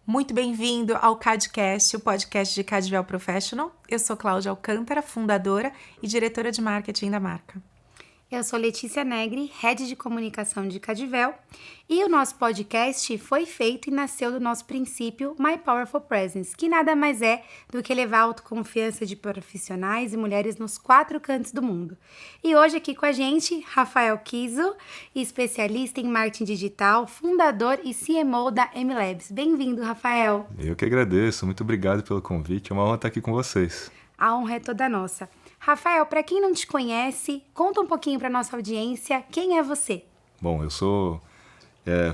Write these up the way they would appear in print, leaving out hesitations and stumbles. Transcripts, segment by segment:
Muito bem-vindo ao CADcast, o podcast de Cadvel Professional. Eu sou Cláudia Alcântara, fundadora e diretora de marketing da marca. Eu sou Letícia Negri, Head de Comunicação de Cadvel, e o nosso podcast foi feito e nasceu do nosso princípio My Powerful Presence, que nada mais é do que levar a autoconfiança de profissionais e mulheres nos 4 cantos do mundo. E hoje aqui com a gente, Rafael Kiso, especialista em marketing digital, fundador e CMO da MLabs. Bem-vindo, Rafael. Eu que agradeço, muito obrigado pelo convite, é uma honra estar aqui com vocês. A honra é toda nossa. Rafael, para quem não te conhece, conta um pouquinho para nossa audiência, quem é você? Bom, eu sou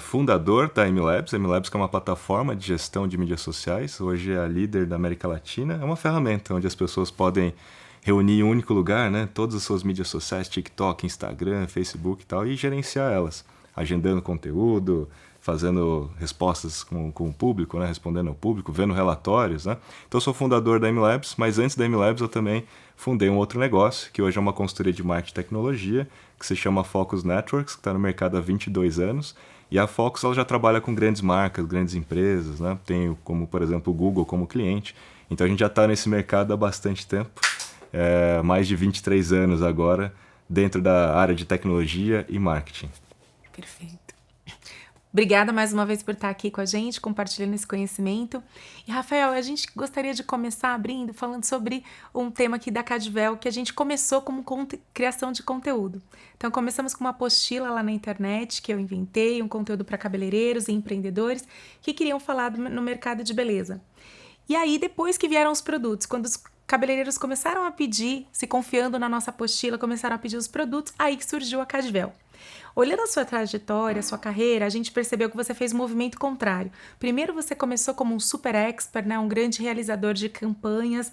fundador da MLabs. A MLabs que é uma plataforma de gestão de mídias sociais, hoje é a líder da América Latina. É uma ferramenta onde as pessoas podem reunir em um único lugar, né, todas as suas mídias sociais, TikTok, Instagram, Facebook e tal, e gerenciar elas, agendando conteúdo, fazendo respostas com o público, né? Respondendo ao público, vendo relatórios, né? Então eu sou fundador da MLabs, mas antes da MLabs eu também fundei um outro negócio, que hoje é uma consultoria de marketing e tecnologia, que se chama Focus Networks, que está no mercado há 22 anos. E a Focus ela já trabalha com grandes marcas, grandes empresas, né? Tem como, por exemplo, o Google como cliente. Então a gente já está nesse mercado há bastante tempo, mais de 23 anos agora, dentro da área de tecnologia e marketing. Perfeito. Obrigada mais uma vez por estar aqui com a gente, compartilhando esse conhecimento. E, Rafael, a gente gostaria de começar abrindo, falando sobre um tema aqui da Cadvel, que a gente começou como criação de conteúdo. Então, começamos com uma apostila lá na internet, que eu inventei, um conteúdo para cabeleireiros e empreendedores que queriam falar no mercado de beleza. E aí, depois que vieram os produtos, quando os cabeleireiros começaram a pedir, se confiando na nossa apostila, começaram a pedir os produtos, aí que surgiu a Cadvel. Olhando a sua trajetória, a sua carreira, a gente percebeu que você fez um movimento contrário. Primeiro você começou como um super expert, né, um grande realizador de campanhas,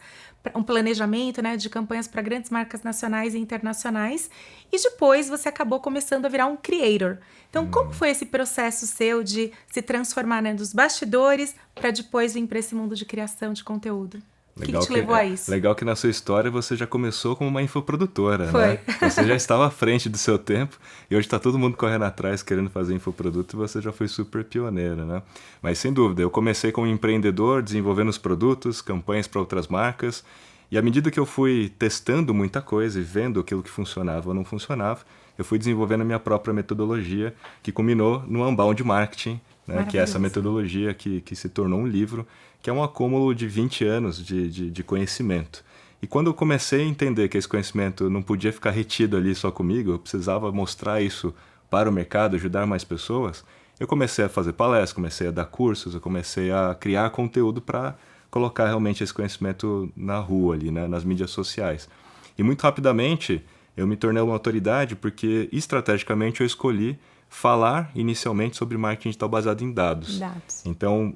um planejamento, né, de campanhas para grandes marcas nacionais e internacionais, e depois você acabou começando a virar um creator. Então, como foi esse processo seu de se transformar, né, dos bastidores para depois vir para esse mundo de criação de conteúdo? O que te levou a isso? Legal que na sua história você já começou como uma infoprodutora, Foi. Né? Você já estava à frente do seu tempo e hoje está todo mundo correndo atrás querendo fazer infoproduto e você já foi super pioneira, né? Mas sem dúvida, eu comecei como empreendedor, desenvolvendo os produtos, campanhas para outras marcas, e à medida que eu fui testando muita coisa e vendo aquilo que funcionava ou não funcionava, eu fui desenvolvendo a minha própria metodologia, que culminou no Unbound Marketing, né? Que é essa metodologia que se tornou um livro, que é um acúmulo de 20 anos de conhecimento. E quando eu comecei a entender que esse conhecimento não podia ficar retido ali só comigo, eu precisava mostrar isso para o mercado, ajudar mais pessoas, eu comecei a fazer palestras, comecei a dar cursos, eu comecei a criar conteúdo para colocar realmente esse conhecimento na rua ali, né, nas mídias sociais. E muito rapidamente eu me tornei uma autoridade porque estrategicamente eu escolhi falar inicialmente sobre marketing digital baseado em dados. Então,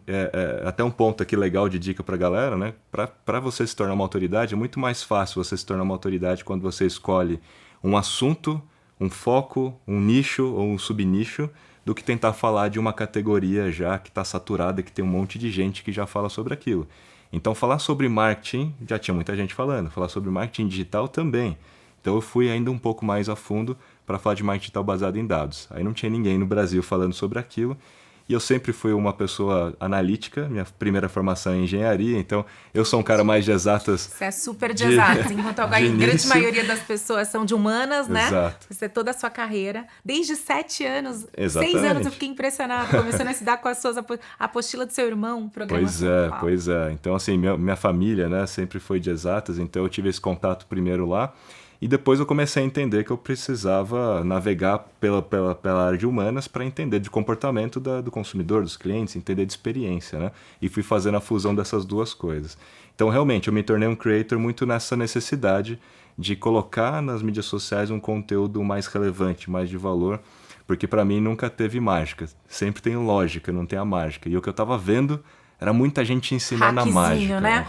até um ponto aqui legal de dica para a galera, né? Para você se tornar uma autoridade, é muito mais fácil você se tornar uma autoridade quando você escolhe um assunto, um foco, um nicho ou um subnicho, do que tentar falar de uma categoria já que está saturada, que tem um monte de gente que já fala sobre aquilo. Então, falar sobre marketing, já tinha muita gente falando, falar sobre marketing digital também. Então, eu fui ainda um pouco mais a fundo para falar de marketing digital baseado em dados. Aí não tinha ninguém no Brasil falando sobre aquilo. E eu sempre fui uma pessoa analítica, minha primeira formação é em engenharia, então eu sou um cara mais de exatas. Você é super de exatas, enquanto a grande maioria das pessoas são de humanas, né? Exato. Você toda a sua carreira, desde 7 anos, Exatamente. 6 anos eu fiquei impressionada, começando a estudar com as suas apostila do seu irmão, programação. Pois é. Então assim, minha família, né, sempre foi de exatas, então eu tive esse contato primeiro lá. E depois eu comecei a entender que eu precisava navegar pela área de humanas para entender de comportamento do consumidor, dos clientes, entender de experiência, né? E fui fazendo a fusão dessas duas coisas. Então, realmente, eu me tornei um creator muito nessa necessidade de colocar nas mídias sociais um conteúdo mais relevante, mais de valor, porque para mim nunca teve mágica. Sempre tem lógica, não tem a mágica. E o que eu estava vendo era muita gente ensinando a mágica. Né?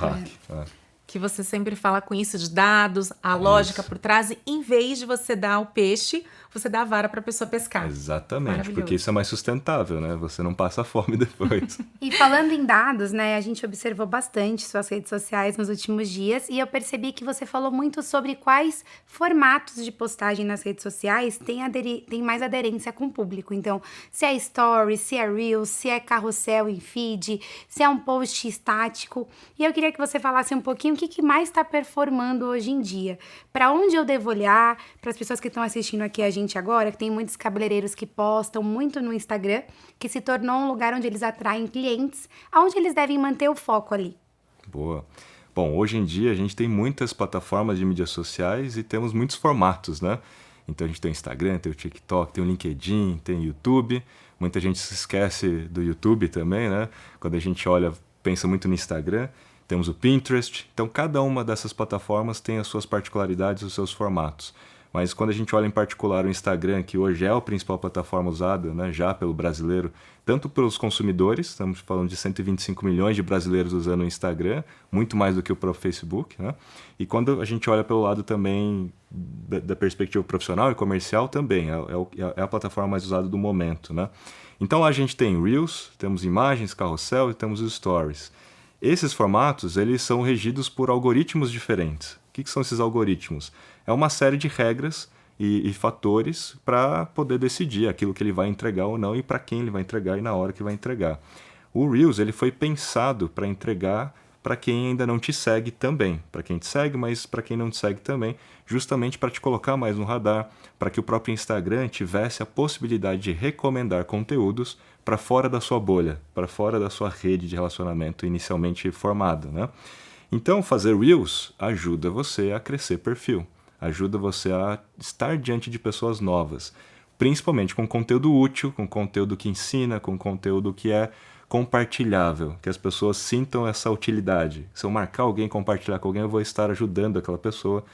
Um hack. que você sempre fala com isso de dados, a lógica por trás, e em vez de você dar o peixe, você dá a vara para a pessoa pescar. Exatamente, porque isso é mais sustentável, né? Você não passa fome depois. E falando em dados, né, a gente observou bastante suas redes sociais nos últimos dias e eu percebi que você falou muito sobre quais formatos de postagem nas redes sociais têm mais aderência com o público. Então, se é story, se é reels, se é carrossel em feed, se é um post estático. E eu queria que você falasse um pouquinho o que mais está performando hoje em dia. Para onde eu devo olhar? Para as pessoas que estão assistindo aqui a gente agora, que tem muitos cabeleireiros que postam muito no Instagram, que se tornou um lugar onde eles atraem clientes, aonde eles devem manter o foco ali. Boa. Bom, hoje em dia a gente tem muitas plataformas de mídias sociais e temos muitos formatos, né? Então a gente tem o Instagram, tem o TikTok, tem o LinkedIn, tem o YouTube. Muita gente se esquece do YouTube também, né? Quando a gente olha, pensa muito no Instagram. Temos o Pinterest. Então cada uma dessas plataformas tem as suas particularidades, os seus formatos. Mas quando a gente olha em particular o Instagram, que hoje é a principal plataforma usada, né, já pelo brasileiro, tanto pelos consumidores, estamos falando de 125 milhões de brasileiros usando o Instagram, muito mais do que o próprio Facebook, né? E quando a gente olha pelo lado também da perspectiva profissional e comercial, também é a plataforma mais usada do momento, né? Então lá a gente tem Reels, temos imagens, carrossel e temos os Stories. Esses formatos, eles são regidos por algoritmos diferentes. O que são esses algoritmos? É uma série de regras e fatores para poder decidir aquilo que ele vai entregar ou não e para quem ele vai entregar e na hora que vai entregar. O Reels ele foi pensado para entregar para quem ainda não te segue também. Para quem te segue, mas para quem não te segue também, justamente para te colocar mais no radar, para que o próprio Instagram tivesse a possibilidade de recomendar conteúdos para fora da sua bolha, para fora da sua rede de relacionamento inicialmente formada, né? Então, fazer Reels ajuda você a crescer perfil, ajuda você a estar diante de pessoas novas, principalmente com conteúdo útil, com conteúdo que ensina, com conteúdo que é compartilhável, que as pessoas sintam essa utilidade. Se eu marcar alguém, compartilhar com alguém, eu vou estar ajudando aquela pessoa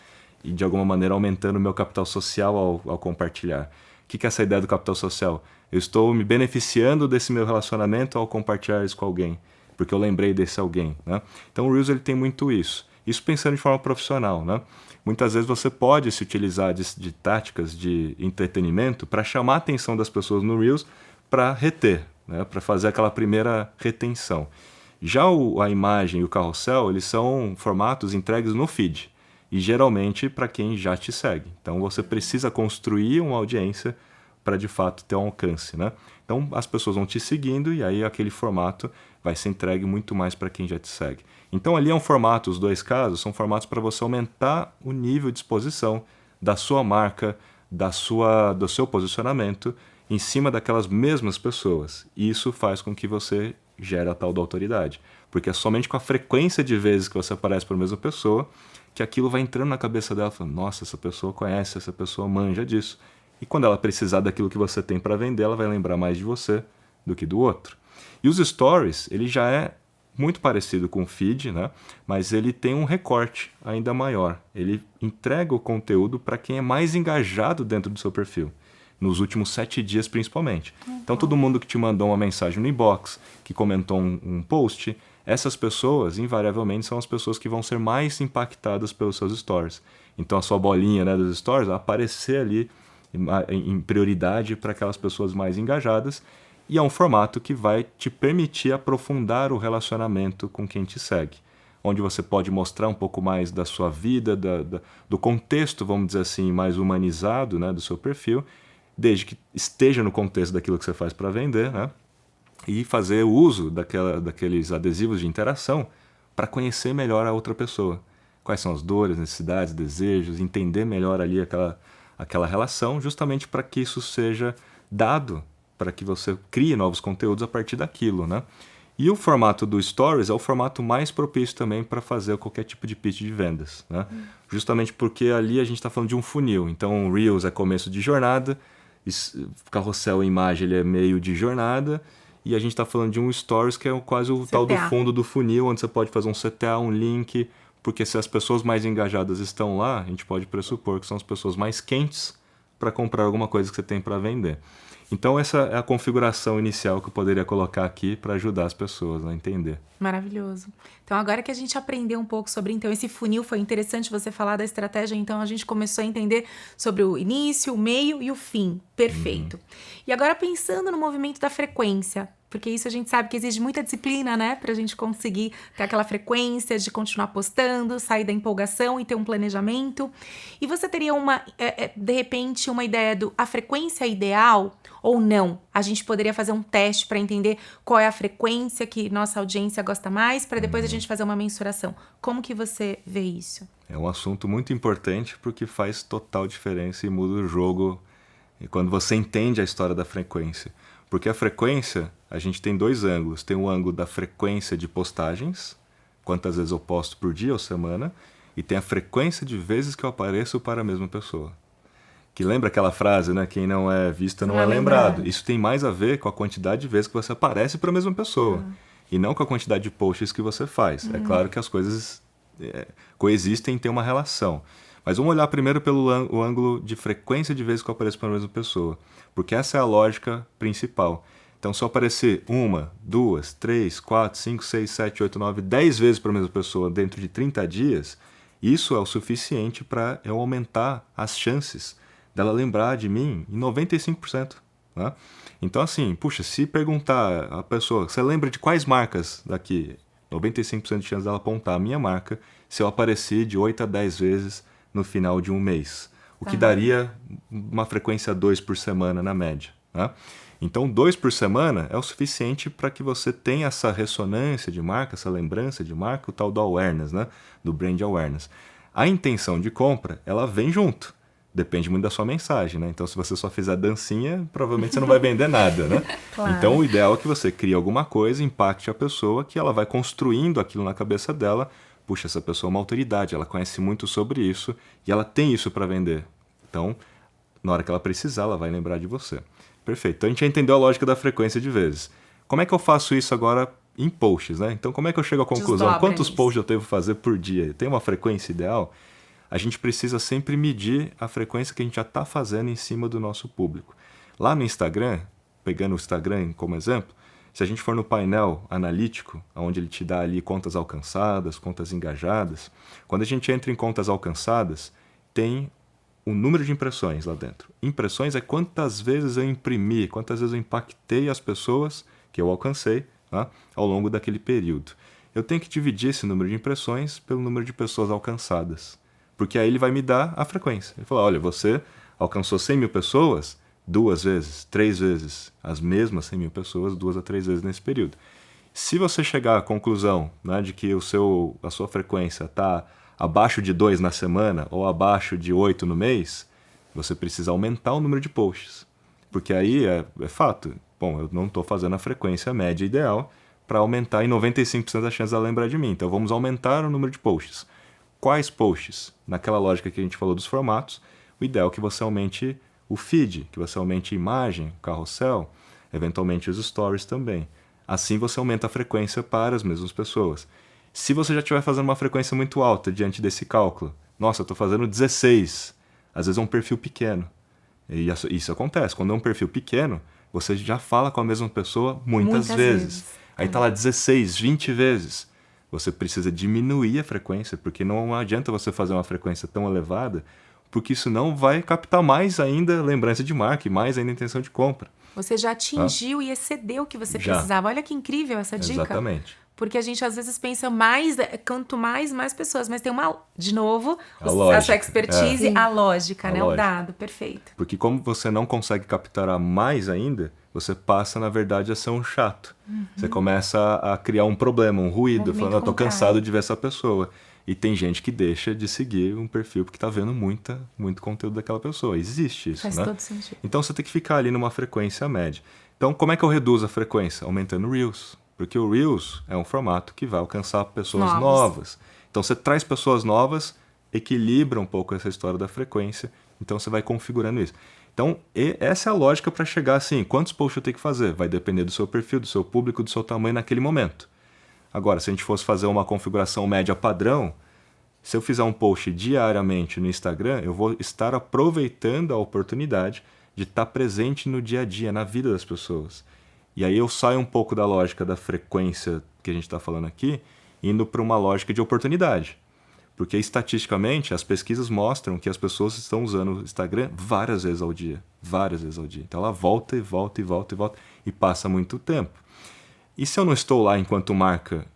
e de alguma maneira aumentando o meu capital social ao compartilhar. O que é essa ideia do capital social? Eu estou me beneficiando desse meu relacionamento ao compartilhar isso com alguém, porque eu lembrei desse alguém, né? Então o Reels ele tem muito isso. Isso pensando de forma profissional, né? Muitas vezes você pode se utilizar de táticas de entretenimento para chamar a atenção das pessoas no Reels para reter, né? Para fazer aquela primeira retenção. Já a imagem e o carrossel, eles são formatos entregues no feed e geralmente para quem já te segue. Então você precisa construir uma audiência para de fato ter um alcance, né? Então as pessoas vão te seguindo e aí aquele formato vai ser entregue muito mais para quem já te segue. Então ali é um formato, os dois casos são formatos para você aumentar o nível de exposição da sua marca, do seu posicionamento em cima daquelas mesmas pessoas. E isso faz com que você gere a tal da autoridade. Porque é somente com a frequência de vezes que você aparece para a mesma pessoa que aquilo vai entrando na cabeça dela, falando, nossa, essa pessoa conhece, essa pessoa manja disso. E quando ela precisar daquilo que você tem para vender, ela vai lembrar mais de você do que do outro. E os stories, ele já é muito parecido com o feed, né? Mas ele tem um recorte ainda maior. Ele entrega o conteúdo para quem é mais engajado dentro do seu perfil, nos últimos 7 dias principalmente. Então todo mundo que te mandou uma mensagem no inbox, que comentou um post, essas pessoas invariavelmente são as pessoas que vão ser mais impactadas pelos seus stories. Então a sua bolinha, né, dos stories vai aparecer ali em prioridade para aquelas pessoas mais engajadas. E é um formato que vai te permitir aprofundar o relacionamento com quem te segue, onde você pode mostrar um pouco mais da sua vida, do contexto, vamos dizer assim, mais humanizado, né, do seu perfil, desde que esteja no contexto daquilo que você faz para vender, né, e fazer uso daqueles adesivos de interação para conhecer melhor a outra pessoa. Quais são as dores, necessidades, desejos, entender melhor ali aquela relação, justamente para que isso seja dado, para que você crie novos conteúdos a partir daquilo, né? E o formato do Stories é o formato mais propício também para fazer qualquer tipo de pitch de vendas, né? Justamente porque ali a gente está falando de um funil. Então, o Reels é começo de jornada, carrossel e imagem ele é meio de jornada, e a gente está falando de um Stories que é quase o tal do fundo do funil, onde você pode fazer um CTA, um link, porque se as pessoas mais engajadas estão lá, a gente pode pressupor que são as pessoas mais quentes para comprar alguma coisa que você tem para vender. Então essa é a configuração inicial que eu poderia colocar aqui para ajudar as pessoas a entender. Maravilhoso. Então, agora que a gente aprendeu um pouco sobre, então, esse funil, foi interessante você falar da estratégia, então a gente começou a entender sobre o início, o meio e o fim. Perfeito. E agora pensando no movimento da frequência, porque isso a gente sabe que exige muita disciplina, né? Pra gente conseguir ter aquela frequência de continuar postando, sair da empolgação e ter um planejamento. E você teria de repente, uma ideia a frequência ideal ou não? A gente poderia fazer um teste para entender qual é a frequência que nossa audiência gosta mais, para depois a gente fazer uma mensuração. Como que você vê isso? É um assunto muito importante porque faz total diferença e muda o jogo quando você entende a história da frequência. Porque a frequência, a gente tem 2 ângulos. Tem o ângulo da frequência de postagens, quantas vezes eu posto por dia ou semana, e tem a frequência de vezes que eu apareço para a mesma pessoa. Que lembra aquela frase, né? Quem não é visto não é lembrado. Isso tem mais a ver com a quantidade de vezes que você aparece para a mesma pessoa. E não com a quantidade de posts que você faz. É claro que as coisas coexistem e têm uma relação. Mas vamos olhar primeiro pelo o ângulo de frequência de vezes que eu apareço para a mesma pessoa. Porque essa é a lógica principal. Então, se eu aparecer 1, 2, 3, 4, 5, 6, 7, 8, 9, 10 vezes para a mesma pessoa dentro de 30 dias, isso é o suficiente para eu aumentar as chances dela lembrar de mim em 95%. Né? Então, assim, puxa, se perguntar a pessoa, você lembra de quais marcas daqui? 95% de chance dela apontar a minha marca se eu aparecer de 8 a 10 vezes no final de um mês. O que daria uma frequência 2 por semana na média. Né? Então, 2 por semana é o suficiente para que você tenha essa ressonância de marca, essa lembrança de marca, o tal do awareness, né? Do brand awareness. A intenção de compra, ela vem junto. Depende muito da sua mensagem, né? Então, se você só fizer dancinha, provavelmente você não vai vender nada, né? Claro. Então, o ideal é que você crie alguma coisa, impacte a pessoa, que ela vai construindo aquilo na cabeça dela. Puxa, essa pessoa é uma autoridade, ela conhece muito sobre isso e ela tem isso para vender. Então, na hora que ela precisar, ela vai lembrar de você. Perfeito. Então, a gente já entendeu a lógica da frequência de vezes. Como é que eu faço isso agora em posts, né? Então, como é que eu chego à conclusão? Desdobra Quantos isso. posts eu devo fazer por dia? Tem uma frequência ideal? A gente precisa sempre medir a frequência que a gente já está fazendo em cima do nosso público. Lá no Instagram, pegando o Instagram como exemplo, se a gente for no painel analítico, onde ele te dá ali contas alcançadas, contas engajadas, quando a gente entra em contas alcançadas, tem o número de impressões lá dentro. Impressões é quantas vezes eu imprimi, quantas vezes eu impactei as pessoas que eu alcancei, né, ao longo daquele período. Eu tenho que dividir esse número de impressões pelo número de pessoas alcançadas. Porque aí ele vai me dar a frequência. Ele fala, olha, você alcançou 100 mil pessoas 2 vezes, 3 vezes, as mesmas 100 mil pessoas 2 a 3 vezes nesse período. Se você chegar à conclusão, né, de que a sua frequência está abaixo de 2 na semana ou abaixo de 8 no mês, você precisa aumentar o número de posts. Porque aí é fato. Bom, eu não estou fazendo a frequência média ideal para aumentar em 95% a chance dela lembrar de mim. Então vamos aumentar o número de posts. Quais posts? Naquela lógica que a gente falou dos formatos, o ideal é que você aumente o feed, que você aumente a imagem, o carrossel, eventualmente os stories também. Assim você aumenta a frequência para as mesmas pessoas. Se você já estiver fazendo uma frequência muito alta diante desse cálculo, nossa, eu estou fazendo 16, às vezes é um perfil pequeno. E isso acontece, quando é um perfil pequeno, você já fala com a mesma pessoa muitas vezes. Aí está lá 16, 20 vezes. Você precisa diminuir a frequência, porque não adianta você fazer uma frequência tão elevada, porque isso não vai captar mais ainda lembrança de marca e mais ainda intenção de compra. Você já atingiu e excedeu o que você Já. precisava. Olha que incrível essa dica. Exatamente. Porque a gente às vezes pensa quanto mais pessoas. Mas tem de novo, A lógica. a sua expertise, É. a lógica, A né? lógica. O dado, perfeito. Porque como você não consegue capturar mais ainda, você passa, na verdade, a ser um chato. Você começa a criar um problema, um ruído, Movimento falando, eu tô contrário. cansado de ver essa pessoa. E tem gente que deixa de seguir um perfil porque tá vendo muito conteúdo daquela pessoa. Existe isso, Faz né? todo sentido. Então você tem que ficar ali numa frequência média. Então como é que eu reduzo a frequência? Aumentando o Reels. Porque o Reels é um formato que vai alcançar pessoas novas. Então você traz pessoas novas, equilibra um pouco essa história da frequência, então você vai configurando isso. Então essa é a lógica para chegar assim, quantos posts eu tenho que fazer? Vai depender do seu perfil, do seu público, do seu tamanho naquele momento. Agora, se a gente fosse fazer uma configuração média padrão, Se eu fizer um post diariamente no Instagram, eu vou estar aproveitando a oportunidade de estar presente no dia a dia, na vida das pessoas. E aí eu saio um pouco da lógica da frequência que a gente está falando aqui, indo para uma lógica de oportunidade. Porque estatisticamente as pesquisas mostram que as pessoas estão usando o Instagram várias vezes ao dia. Várias vezes ao dia. Então ela volta e volta e volta e volta e passa muito tempo. E se eu não estou lá enquanto marca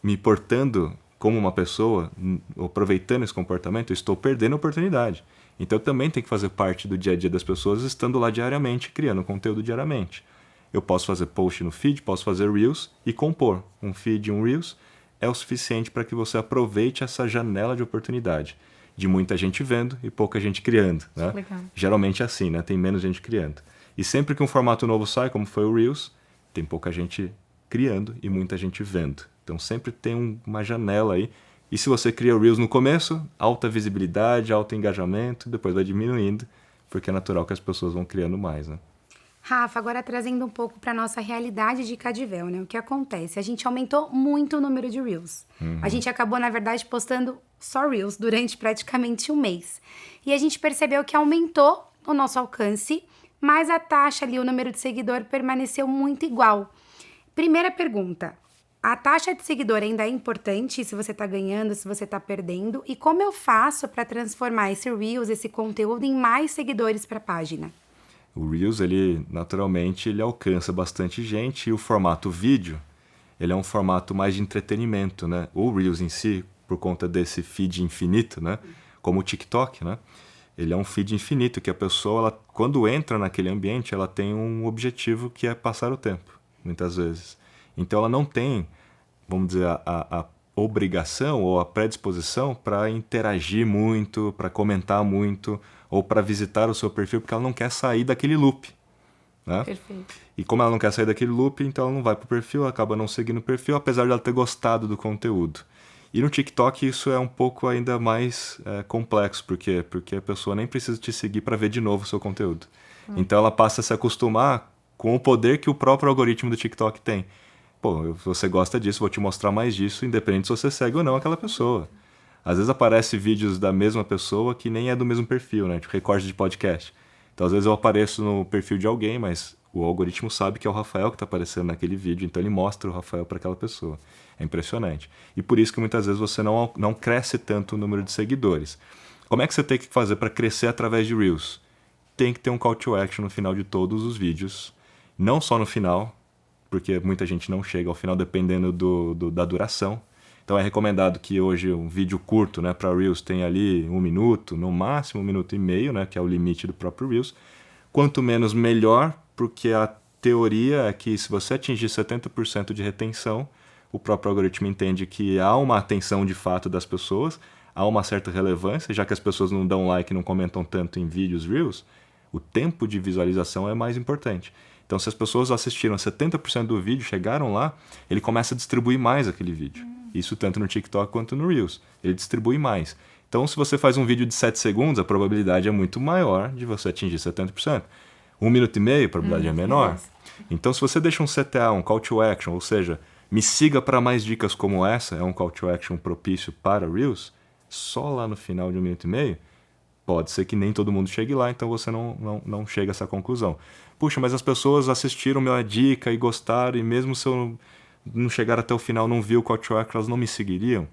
me portando como uma pessoa, aproveitando esse comportamento, eu estou perdendo a oportunidade. Então eu também tenho que fazer parte do dia a dia das pessoas estando lá diariamente, criando conteúdo diariamente. Eu posso fazer post no feed, posso fazer Reels e compor. Um feed e um Reels é o suficiente para que você aproveite essa janela de oportunidade. De muita gente vendo e pouca gente criando. Né? Legal. Geralmente é assim, né? Tem menos gente criando. E sempre que um formato novo sai, como foi o Reels, tem pouca gente criando e muita gente vendo. Então sempre tem uma janela aí. E se você cria o Reels no começo, alta visibilidade, alto engajamento, depois vai diminuindo, porque é natural que as pessoas vão criando mais, né? Rafa, agora trazendo um pouco para nossa realidade de Cadivel, né? O que acontece? A gente aumentou muito o número de Reels. A gente acabou, na verdade, postando só Reels durante praticamente um mês. E a gente percebeu que aumentou o nosso alcance, mas a taxa ali, o número de seguidor, permaneceu muito igual. Primeira pergunta, a taxa de seguidor ainda é importante se você está ganhando, se você está perdendo? E como eu faço para transformar esse Reels, esse conteúdo, em mais seguidores para a página? O Reels, naturalmente, ele alcança bastante gente e o formato vídeo, ele é um formato mais de entretenimento, né? O Reels em si, por conta desse feed infinito, né? Como o TikTok, né? Ele é um feed infinito que a pessoa, ela, quando entra naquele ambiente, ela tem um objetivo que é passar o tempo, muitas vezes. Então ela não tem, vamos dizer, a obrigação ou a predisposição para interagir muito, para comentar muito, ou para visitar o seu perfil, porque ela não quer sair daquele loop. Né? Perfeito. E como ela não quer sair daquele loop, então ela não vai para o perfil, acaba não seguindo o perfil, apesar de ela ter gostado do conteúdo. E no TikTok isso é um pouco ainda mais complexo, porque a pessoa nem precisa te seguir para ver de novo o seu conteúdo. Então ela passa a se acostumar com o poder que o próprio algoritmo do TikTok tem. Pô, se você gosta disso, vou te mostrar mais disso, independente se você segue ou não aquela pessoa. Às vezes aparece vídeos da mesma pessoa que nem é do mesmo perfil, né? Tipo recorde de podcast. Então às vezes eu apareço no perfil de alguém, mas o algoritmo sabe que é o Rafael que está aparecendo naquele vídeo, então ele mostra o Rafael para aquela pessoa. É impressionante. E por isso que muitas vezes você não cresce tanto o número de seguidores. Como é que você tem que fazer para crescer através de Reels? Tem que ter um call to action no final de todos os vídeos. Não só no final, porque muita gente não chega ao final dependendo da duração. Então é recomendado que hoje um vídeo curto, né, para Reels tenha ali 1 minuto, no máximo 1,5 minutos, né, que é o limite do próprio Reels. Quanto menos, melhor, porque a teoria é que se você atingir 70% de retenção, o próprio algoritmo entende que há uma atenção de fato das pessoas, há uma certa relevância, já que as pessoas não dão like e não comentam tanto em vídeos Reels, o tempo de visualização é mais importante. Então, se as pessoas assistiram 70% do vídeo, chegaram lá, ele começa a distribuir mais aquele vídeo. Isso tanto no TikTok quanto no Reels. Ele distribui mais. Então, se você faz um vídeo de 7 segundos, a probabilidade é muito maior de você atingir 70%. 1,5 minutos, a probabilidade é menor. Então, se você deixa um CTA, um call to action, ou seja, me siga para mais dicas como essa, é um call to action propício para Reels, só lá no final de 1,5 minutos, pode ser que nem todo mundo chegue lá, então você não chega a essa conclusão. Puxa, mas as pessoas assistiram minha dica e gostaram, e mesmo se eu não chegar até o final, não viu o call to action, elas não me seguiriam?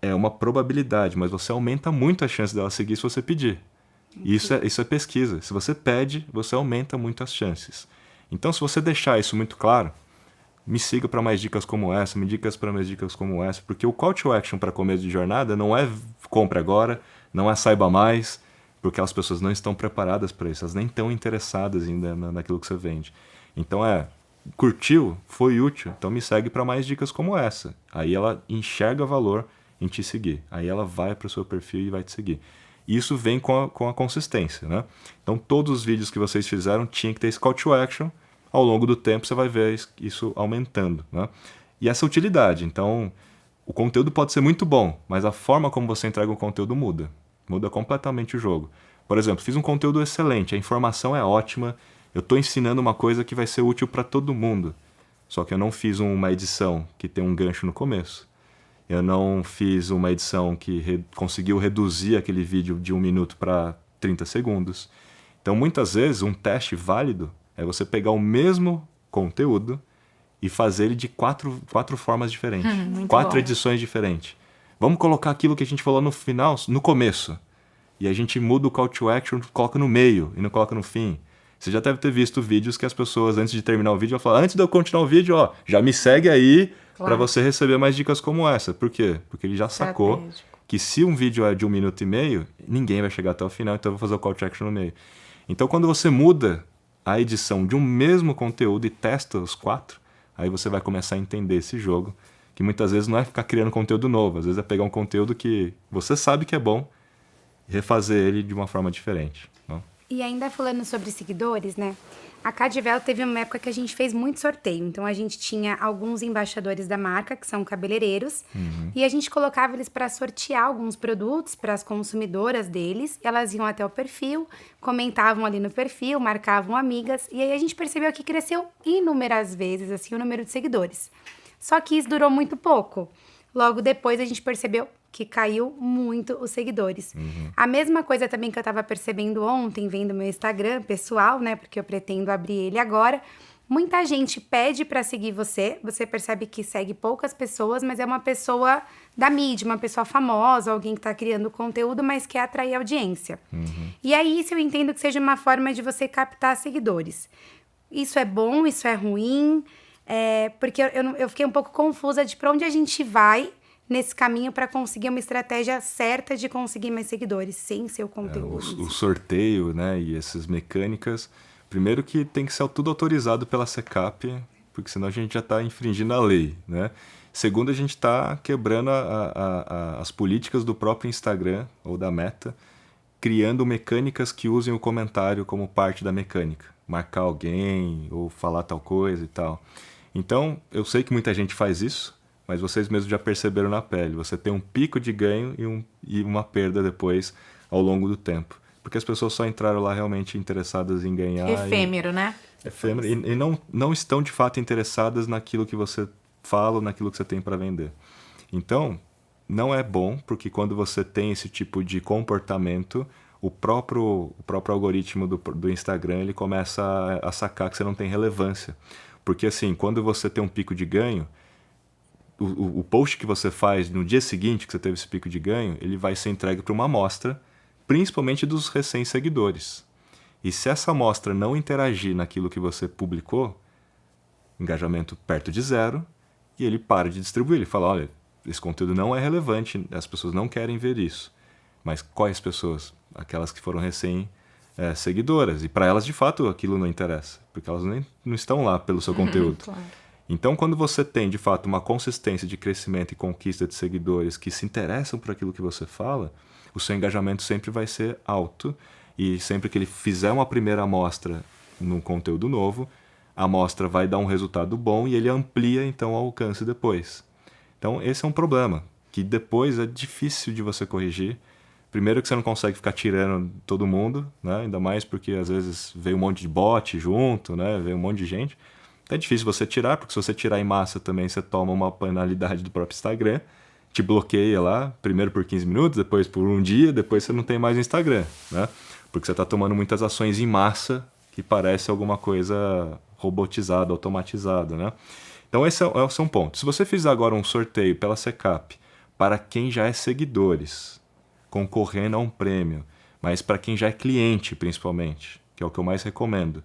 É uma probabilidade, mas você aumenta muito a chance dela seguir se você pedir. Isso é pesquisa. Se você pede, você aumenta muito as chances. Então, se você deixar isso muito claro, me siga para mais dicas como essa, me dicas para mais dicas como essa, porque o call to action para começo de jornada não é compre agora, não é saiba mais, porque as pessoas não estão preparadas para isso, elas nem estão interessadas ainda naquilo que você vende. Então curtiu, foi útil, então me segue para mais dicas como essa. Aí ela enxerga valor em te seguir, aí ela vai para o seu perfil e vai te seguir. Isso vem com a consistência, né? Então todos os vídeos que vocês fizeram tinham que ter esse call to action. Ao longo do tempo você vai ver isso aumentando, né? E essa utilidade, então o conteúdo pode ser muito bom, mas a forma como você entrega o conteúdo muda completamente o jogo. Por exemplo, fiz um conteúdo excelente, a informação é ótima, eu estou ensinando uma coisa que vai ser útil para todo mundo, só que eu não fiz uma edição que tem um gancho no começo. eu não fiz uma edição que conseguiu reduzir aquele vídeo de 1 minuto para 30 segundos. Então, muitas vezes, um teste válido é você pegar o mesmo conteúdo e fazer ele de quatro formas diferentes. Quatro edições diferentes. Vamos colocar aquilo que a gente falou no final, no começo. E a gente muda o call to action, coloca no meio e não coloca no fim. Você já deve ter visto vídeos que as pessoas, antes de terminar o vídeo, vão falar, antes de eu continuar o vídeo, ó, já me segue aí para você receber mais dicas como essa. Por quê? Porque ele já sacou que se um vídeo é de 1 minuto e meio, ninguém vai chegar até o final, então eu vou fazer o call to action no meio. Então, quando você muda a edição de um mesmo conteúdo e testa os 4, aí você vai começar a entender esse jogo, que muitas vezes não é ficar criando conteúdo novo, às vezes é pegar um conteúdo que você sabe que é bom e refazer ele de uma forma diferente. Não? E ainda falando sobre seguidores, né? A Cadvel teve uma época que a gente fez muito sorteio. Então, a gente tinha alguns embaixadores da marca, que são cabeleireiros, e a gente colocava eles para sortear alguns produtos para as consumidoras deles. Elas iam até o perfil, comentavam ali no perfil, marcavam amigas, e aí a gente percebeu que cresceu inúmeras vezes, assim, o número de seguidores. Só que isso durou muito pouco. Logo depois, a gente percebeu que caiu muito os seguidores. A mesma coisa também que eu tava percebendo ontem, vendo meu Instagram pessoal, né? Porque eu pretendo abrir ele agora. Muita gente pede pra seguir você. Você percebe que segue poucas pessoas, mas é uma pessoa da mídia, uma pessoa famosa, alguém que tá criando conteúdo, mas quer atrair audiência. E aí, isso eu entendo que seja uma forma de você captar seguidores. Isso é bom, isso é ruim, porque eu fiquei um pouco confusa de pra onde a gente vai nesse caminho para conseguir uma estratégia certa de conseguir mais seguidores sem seu conteúdo. O sorteio, né, e essas mecânicas, primeiro que tem que ser tudo autorizado pela SECAP, porque senão a gente já está infringindo a lei, né? Segundo, a gente está quebrando as políticas do próprio Instagram ou da Meta, criando mecânicas que usem o comentário como parte da mecânica. Marcar alguém ou falar tal coisa e tal. Então, eu sei que muita gente faz isso, mas vocês mesmos já perceberam na pele. Você tem um pico de ganho e uma perda depois ao longo do tempo. Porque as pessoas só entraram lá realmente interessadas em ganhar. Efêmero, né? Efêmero. E não estão de fato interessadas naquilo que você fala ou naquilo que você tem para vender. Então, não é bom, porque quando você tem esse tipo de comportamento, o próprio algoritmo do Instagram ele começa a sacar que você não tem relevância. Porque assim, quando você tem um pico de ganho, o post que você faz no dia seguinte que você teve esse pico de ganho, ele vai ser entregue para uma amostra, principalmente dos recém-seguidores. E se essa amostra não interagir naquilo que você publicou, engajamento perto de zero, e ele para de distribuir. Ele fala, olha, esse conteúdo não é relevante, as pessoas não querem ver isso. Mas quais pessoas? Aquelas que foram recém-seguidoras. E para elas, de fato, aquilo não interessa, porque elas não estão lá pelo seu conteúdo. Claro. Então, quando você tem, de fato, uma consistência de crescimento e conquista de seguidores que se interessam por aquilo que você fala, o seu engajamento sempre vai ser alto. E sempre que ele fizer uma primeira amostra num conteúdo novo, a amostra vai dar um resultado bom e ele amplia, então, o alcance depois. Então, esse é um problema, que depois é difícil de você corrigir. Primeiro que você não consegue ficar tirando todo mundo, né? Ainda mais porque, às vezes, veio um monte de bot junto, né? Veio um monte de gente. É difícil você tirar, porque se você tirar em massa também, você toma uma penalidade do próprio Instagram, te bloqueia lá, primeiro por 15 minutos, depois por um dia, depois você não tem mais Instagram, né? Porque você está tomando muitas ações em massa que parece alguma coisa robotizada, automatizada, né? Então esse é um ponto. Se você fizer agora um sorteio pela SECAP para quem já é seguidores, concorrendo a um prêmio, mas para quem já é cliente principalmente, que é o que eu mais recomendo,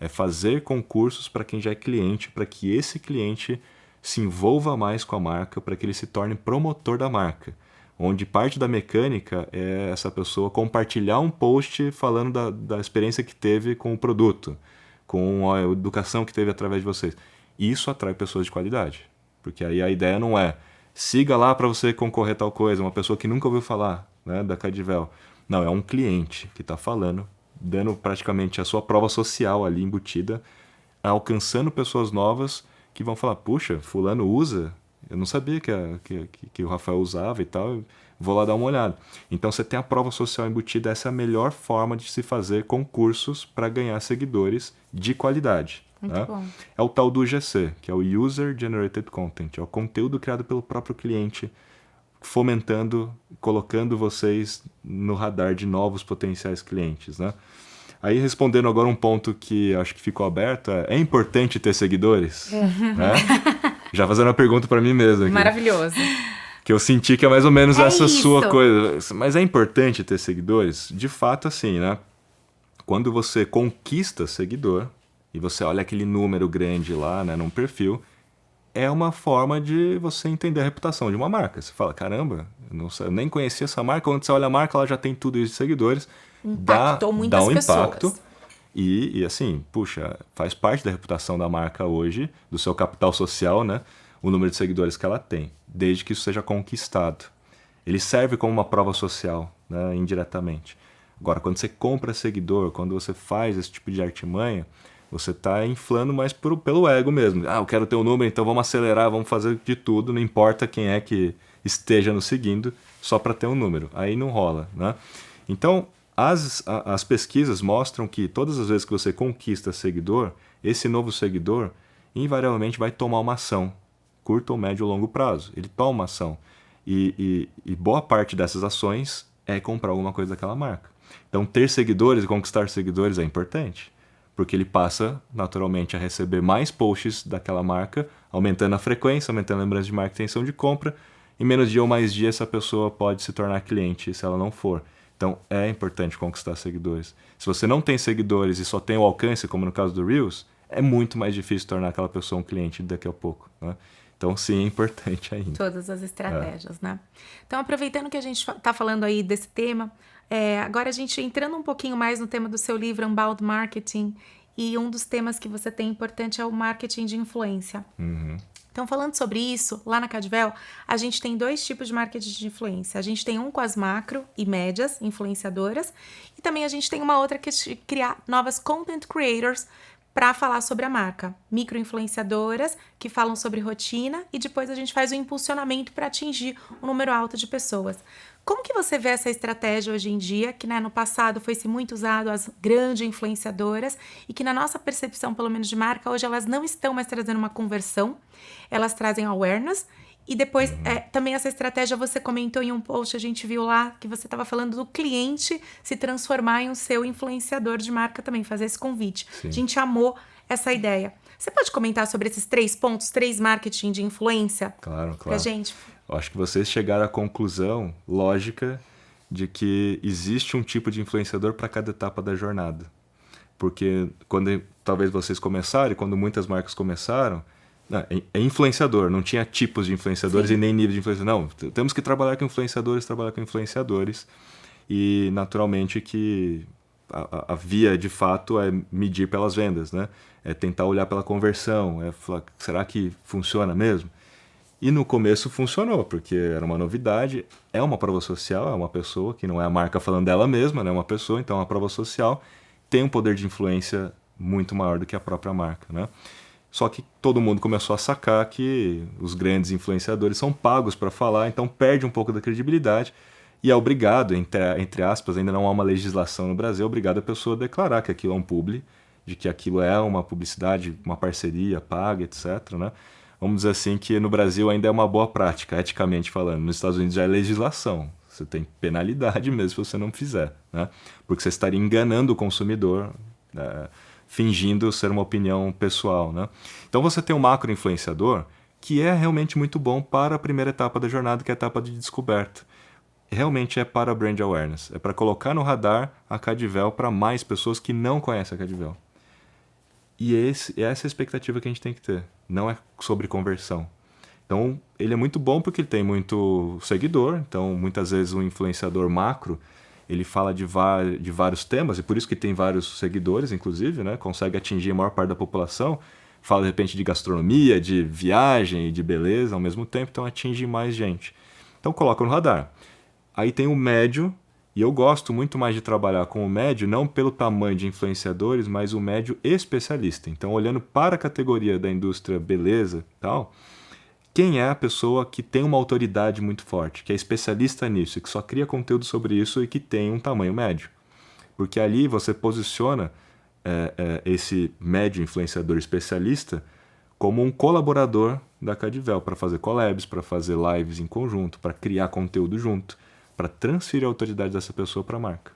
é fazer concursos para quem já é cliente, para que esse cliente se envolva mais com a marca, para que ele se torne promotor da marca. Onde parte da mecânica é essa pessoa compartilhar um post falando da experiência que teve com o produto, com a educação que teve através de vocês. Isso atrai pessoas de qualidade. Porque aí a ideia não é siga lá para você concorrer a tal coisa, uma pessoa que nunca ouviu falar, né, da Cadvel. Não, é um cliente que está falando, dando praticamente a sua prova social ali embutida, alcançando pessoas novas que vão falar, puxa, fulano usa, eu não sabia que o Rafael usava e tal, vou lá dar uma olhada. Então você tem a prova social embutida, essa é a melhor forma de se fazer concursos para ganhar seguidores de qualidade. Muito né? bom. É o tal do UGC, que é o User Generated Content, é o conteúdo criado pelo próprio cliente fomentando, colocando vocês no radar de novos potenciais clientes, né? Aí, respondendo agora um ponto que acho que ficou aberto, é importante ter seguidores? Né? Já fazendo uma pergunta para mim mesmo aqui. Maravilhoso. Que eu senti que é mais ou menos essa isso. sua coisa. Mas é importante ter seguidores? De fato, assim, né? Quando você conquista seguidor, e você olha aquele número grande lá, né, num perfil, é uma forma de você entender a reputação de uma marca. Você fala, caramba, eu nem conhecia essa marca. Quando você olha a marca, ela já tem tudo isso de seguidores. Impactou muitas dá um pessoas. impacto. E assim, puxa, faz parte da reputação da marca hoje, do seu capital social, né? O número de seguidores que ela tem, desde que isso seja conquistado. Ele serve como uma prova social, né, indiretamente. Agora, quando você compra seguidor, quando você faz esse tipo de artimanha, você está inflando mais pelo ego mesmo. Eu quero ter um número, então vamos acelerar, vamos fazer de tudo, não importa quem é que esteja nos seguindo, só para ter um número. Aí não rola, né? Então, as pesquisas mostram que todas as vezes que você conquista seguidor, esse novo seguidor invariavelmente vai tomar uma ação, curto ou médio ou longo prazo. Ele toma uma ação. E boa parte dessas ações é comprar alguma coisa daquela marca. Então, ter seguidores e conquistar seguidores é importante, porque ele passa, naturalmente, a receber mais posts daquela marca, aumentando a frequência, aumentando a lembrança de marca e intenção de compra. Em menos dia ou mais dia, essa pessoa pode se tornar cliente, se ela não for. Então, é importante conquistar seguidores. Se você não tem seguidores e só tem o alcance, como no caso do Reels, é muito mais difícil tornar aquela pessoa um cliente daqui a pouco, né? Então, sim, é importante ainda. Todas as estratégias, né? Então, aproveitando que a gente está falando aí desse tema, agora a gente entrando um pouquinho mais no tema do seu livro, Unbound Marketing, e um dos temas que você tem importante é o marketing de influência. Uhum. Então, falando sobre isso, lá na Cadvel, a gente tem 2 tipos de marketing de influência. A gente tem um com as macro e médias influenciadoras, e também a gente tem uma outra que é criar novas content creators para falar sobre a marca. Micro-influenciadoras que falam sobre rotina e depois a gente faz o impulsionamento para atingir um número alto de pessoas. Como que você vê essa estratégia hoje em dia, que no passado foi-se muito usado as grandes influenciadoras e que na nossa percepção, pelo menos de marca, hoje elas não estão mais trazendo uma conversão, elas trazem awareness. E depois, também essa estratégia você comentou em um post, a gente viu lá que você estava falando do cliente se transformar em um seu influenciador de marca também, fazer esse convite. Sim. A gente amou essa ideia. Você pode comentar sobre esses 3 pontos, 3 marketing de influência? Claro. Pra gente? Eu acho que vocês chegaram à conclusão lógica de que existe um tipo de influenciador para cada etapa da jornada. Porque quando talvez vocês começaram, e quando muitas marcas começaram, é influenciador, não tinha tipos de influenciadores. Sim. E nem nível de influenciador. Não, temos que trabalhar com influenciadores. E naturalmente que a via de fato é medir pelas vendas, né? É tentar olhar pela conversão, é falar, será que funciona mesmo? E no começo funcionou, porque era uma novidade, é uma prova social, é uma pessoa, que não é a marca falando dela mesma, né? É uma pessoa, então é uma prova social, tem um poder de influência muito maior do que a própria marca, né? Só que todo mundo começou a sacar que os grandes influenciadores são pagos para falar, então perde um pouco da credibilidade e é obrigado, entre aspas, ainda não há uma legislação no Brasil, é obrigado a pessoa a declarar que aquilo é um publi, de que aquilo é uma publicidade, uma parceria paga, etc., né? Vamos dizer assim que no Brasil ainda é uma boa prática, eticamente falando. Nos Estados Unidos já é legislação. Você tem penalidade mesmo se você não fizer, né? Porque você estaria enganando o consumidor, fingindo ser uma opinião pessoal, né? Então você tem um macro-influenciador que é realmente muito bom para a primeira etapa da jornada, que é a etapa de descoberta. Realmente é para brand awareness. É para colocar no radar a Cadvel para mais pessoas que não conhecem a Cadvel. E essa é a expectativa que a gente tem que ter. Não é sobre conversão. Então, ele é muito bom porque ele tem muito seguidor. Então, muitas vezes, um influenciador macro, ele fala de vários temas, e por isso que tem vários seguidores, inclusive, né? Consegue atingir a maior parte da população. Fala, de repente, de gastronomia, de viagem e de beleza ao mesmo tempo. Então, atinge mais gente. Então, coloca no radar. Aí tem o médio. E eu gosto muito mais de trabalhar com o médio, não pelo tamanho de influenciadores, mas o médio especialista. Então, olhando para a categoria da indústria beleza e tal, quem é a pessoa que tem uma autoridade muito forte, que é especialista nisso, que só cria conteúdo sobre isso e que tem um tamanho médio. Porque ali você posiciona esse médio influenciador especialista como um colaborador da Cadvel, para fazer collabs, para fazer lives em conjunto, para criar conteúdo junto, para transferir a autoridade dessa pessoa para a marca.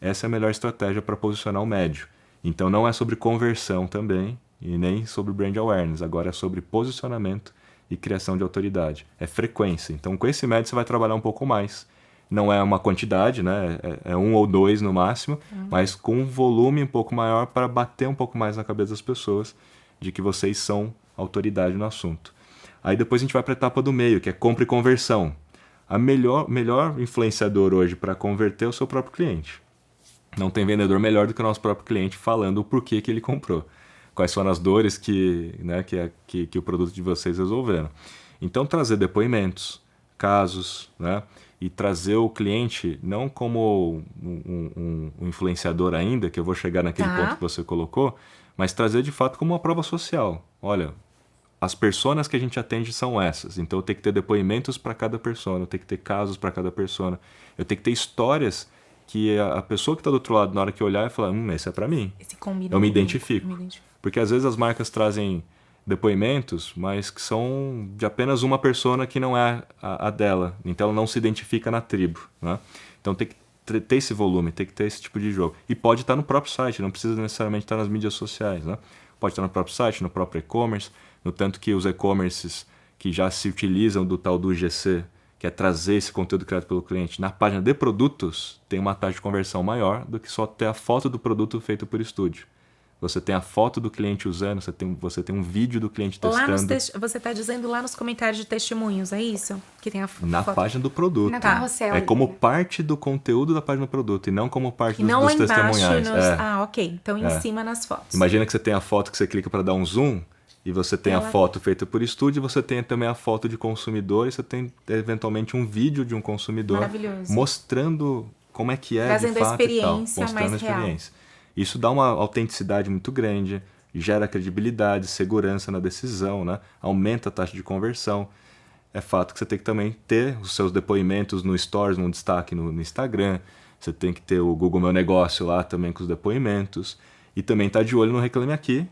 Essa é a melhor estratégia para posicionar o médio. Então não é sobre conversão também e nem sobre brand awareness, agora é sobre posicionamento e criação de autoridade. É frequência. Então com esse médio você vai trabalhar um pouco mais. Não é uma quantidade, né? É 1 ou 2 no máximo, mas com um volume um pouco maior para bater um pouco mais na cabeça das pessoas de que vocês são autoridade no assunto. Aí depois a gente vai para a etapa do meio, que é compra e conversão. A melhor influenciador hoje para converter é o seu próprio cliente. Não tem vendedor melhor do que o nosso próprio cliente falando o porquê que ele comprou. Quais foram as dores que o produto de vocês resolveram. Então trazer depoimentos, casos, né? E trazer o cliente não como um influenciador ainda, que eu vou chegar naquele ponto que você colocou, mas trazer de fato como uma prova social. Olha, as personas que a gente atende são essas, então eu tenho que ter depoimentos para cada persona, eu tenho que ter casos para cada persona, eu tenho que ter histórias que a pessoa que está do outro lado, na hora que olhar, vai falar, esse é para mim, eu me identifico. Porque às vezes as marcas trazem depoimentos, mas que são de apenas uma persona que não é a dela, então ela não se identifica na tribo, né? Então tem que ter esse volume, tem que ter esse tipo de jogo. E pode estar no próprio site, não precisa necessariamente estar nas mídias sociais, né? Pode estar no próprio site, no próprio e-commerce, no tanto que os e-commerces que já se utilizam do tal do UGC, que é trazer esse conteúdo criado pelo cliente, na página de produtos, tem uma taxa de conversão maior do que só ter a foto do produto feito por estúdio. Você tem a foto do cliente usando, você tem um vídeo do cliente testando. Você está dizendo lá nos comentários de testemunhos, é isso? Que tem a na foto. Página do produto. Na carrossel. É como parte do conteúdo da página do produto e não como parte dos testemunhais. Ok. Então em cima nas fotos. Imagina que você tem a foto que você clica para dar um zoom e você tem a foto feita por estúdio, você tem também a foto de consumidor e você tem eventualmente um vídeo de um consumidor mostrando como é que é trazendo de fato a experiência mostrando mais a experiência. Isso dá uma autenticidade muito grande, gera credibilidade, segurança na decisão, né? Aumenta a taxa de conversão. É fato que você tem que também ter os seus depoimentos no Stories, no destaque no Instagram. Você tem que ter o Google Meu Negócio lá também com os depoimentos. E também estar de olho no Reclame Aqui,